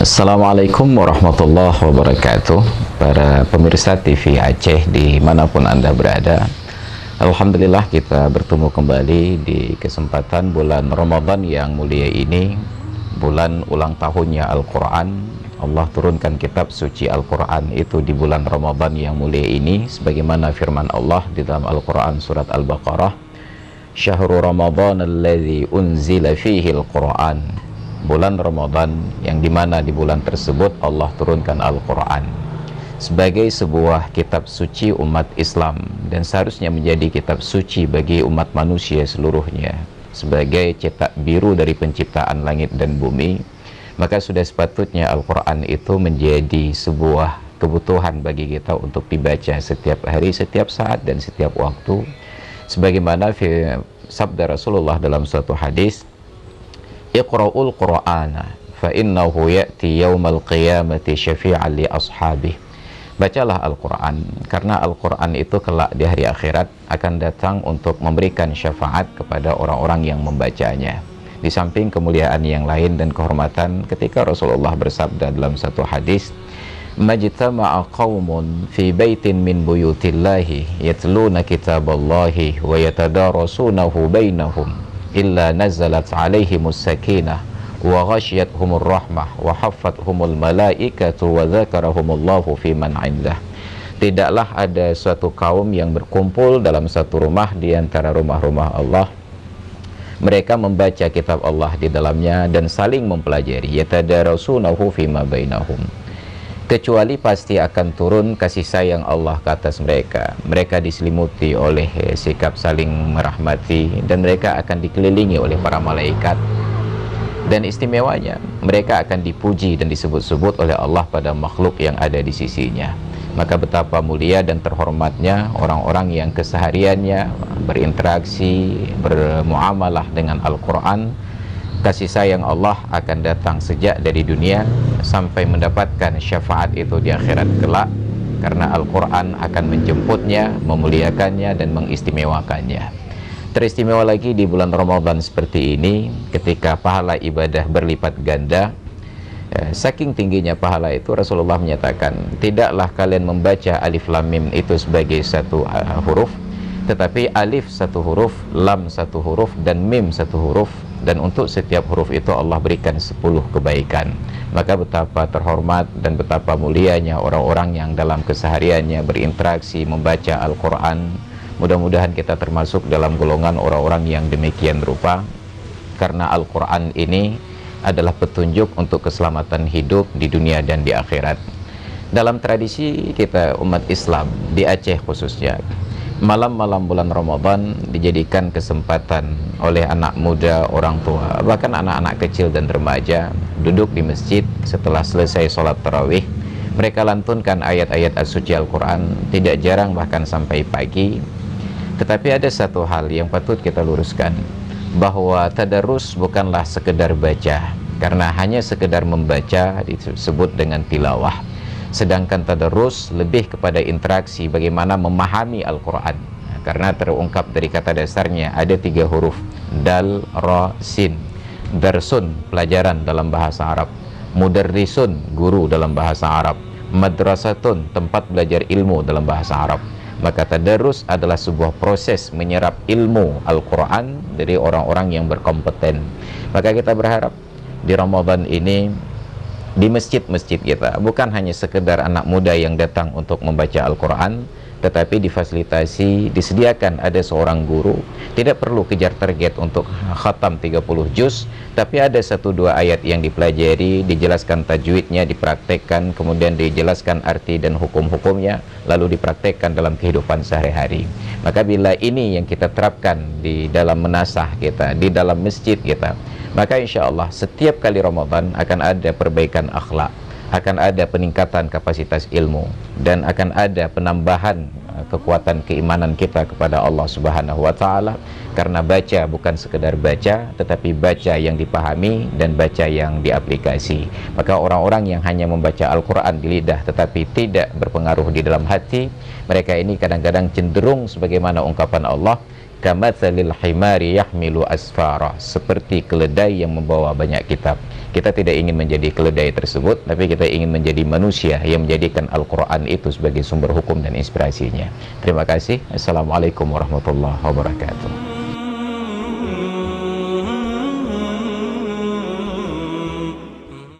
Assalamualaikum warahmatullahi wabarakatuh. Para pemirsa TV Aceh dimanapun Anda berada, Alhamdulillah kita bertemu kembali di kesempatan bulan Ramadan yang mulia ini, bulan ulang tahunnya Al-Quran. Allah turunkan kitab suci Al-Quran itu di bulan Ramadan yang mulia ini, sebagaimana firman Allah di dalam Al-Quran surat Al-Baqarah, Syahrul Ramadan alladzi unzila fihi Al-Quran, bulan Ramadan yang dimana di bulan tersebut Allah turunkan Al-Quran sebagai sebuah kitab suci umat Islam, dan seharusnya menjadi kitab suci bagi umat manusia seluruhnya, sebagai cetak biru dari penciptaan langit dan bumi. Maka sudah sepatutnya Al-Quran itu menjadi sebuah kebutuhan bagi kita untuk dibaca setiap hari, setiap saat, dan setiap waktu, sebagaimana sabda Rasulullah dalam suatu hadis, Iqra'ul Qur'ana fa innahu ya'ti yaumal qiyamati syafi'an li ashabih. Bacalah Al-Quran, karena Al-Quran itu kelak di hari akhirat akan datang untuk memberikan syafaat kepada orang-orang yang membacanya. Di samping kemuliaan yang lain dan kehormatan, ketika Rasulullah bersabda dalam satu hadis, majtama'a qaumun fi baitin min buyutillahi yatluna kitaballahi wa yatadarasunahu bainahum illa nazalat alaihimus sakinah wa ghasyiyatuhumur rahmah wa haffathumul malaikatu wa dzakarahumullahu fi man 'indah. Tidaklah ada suatu kaum yang berkumpul dalam satu rumah di antara rumah-rumah Allah, mereka membaca kitab Allah di dalamnya dan saling mempelajari, yatadarasunahu fima bainahum, kecuali pasti akan turun kasih sayang Allah ke atas mereka. Mereka diselimuti oleh sikap saling merahmati, dan mereka akan dikelilingi oleh para malaikat. Dan istimewanya, mereka akan dipuji dan disebut-sebut oleh Allah pada makhluk yang ada di sisinya. Maka betapa mulia dan terhormatnya orang-orang yang kesehariannya berinteraksi, bermuamalah dengan Al-Quran. Kasih sayang Allah akan datang sejak dari dunia sampai mendapatkan syafaat itu di akhirat kelak, karena Al-Quran akan menjemputnya, memuliakannya, dan mengistimewakannya. Teristimewa lagi di bulan Ramadan seperti ini, ketika pahala ibadah berlipat ganda. Saking tingginya pahala itu, Rasulullah menyatakan, tidaklah kalian membaca alif lam mim itu sebagai satu huruf, tetapi alif satu huruf, lam satu huruf, dan mim satu huruf, dan untuk setiap huruf itu Allah berikan 10 kebaikan. Maka betapa terhormat dan betapa mulianya orang-orang yang dalam kesehariannya berinteraksi membaca Al-Quran. Mudah-mudahan kita termasuk dalam golongan orang-orang yang demikian rupa, karena Al-Quran ini adalah petunjuk untuk keselamatan hidup di dunia dan di akhirat. Dalam tradisi kita umat Islam di Aceh khususnya, malam-malam bulan Ramadan dijadikan kesempatan oleh anak muda, orang tua, bahkan anak-anak kecil dan remaja duduk di masjid setelah selesai sholat tarawih. Mereka lantunkan ayat-ayat as-suci Al-Quran, tidak jarang bahkan sampai pagi. Tetapi ada satu hal yang patut kita luruskan, bahwa tadarus bukanlah sekedar baca, karena hanya sekedar membaca disebut dengan tilawah. Sedangkan tadarus lebih kepada interaksi, bagaimana memahami Al-Quran, karena terungkap dari kata dasarnya ada 3 huruf, dal, ra, sin. Darsun, pelajaran dalam bahasa Arab. Mudarrisun, guru dalam bahasa Arab. Madrasatun, tempat belajar ilmu dalam bahasa Arab. Maka tadarus adalah sebuah proses menyerap ilmu Al-Quran dari orang-orang yang berkompeten. Maka kita berharap di Ramadan ini, di masjid-masjid kita, bukan hanya sekedar anak muda yang datang untuk membaca Al-Quran, tetapi difasilitasi, disediakan ada seorang guru. Tidak perlu kejar target untuk khatam 30 juz, tapi ada 1-2 ayat yang dipelajari, dijelaskan tajwidnya, dipraktekkan, kemudian dijelaskan arti dan hukum-hukumnya, lalu dipraktekkan dalam kehidupan sehari-hari. Maka bila ini yang kita terapkan di dalam menasah kita, di dalam masjid kita, maka insya Allah setiap kali Ramadan akan ada perbaikan akhlak, akan ada peningkatan kapasitas ilmu, dan akan ada penambahan kekuatan keimanan kita kepada Allah Subhanahu wa Ta'ala. Karena baca bukan sekedar baca, tetapi baca yang dipahami dan baca yang diaplikasi. Maka orang-orang yang hanya membaca Al-Quran di lidah tetapi tidak berpengaruh di dalam hati, mereka ini kadang-kadang cenderung sebagaimana ungkapan Allah, kamatsalil himari yahmilu asfara, seperti keledai yang membawa banyak kitab. Kita tidak ingin menjadi keledai tersebut, tapi kita ingin menjadi manusia yang menjadikan Al-Quran itu sebagai sumber hukum dan inspirasinya. Terima kasih. Assalamualaikum warahmatullahi wabarakatuh.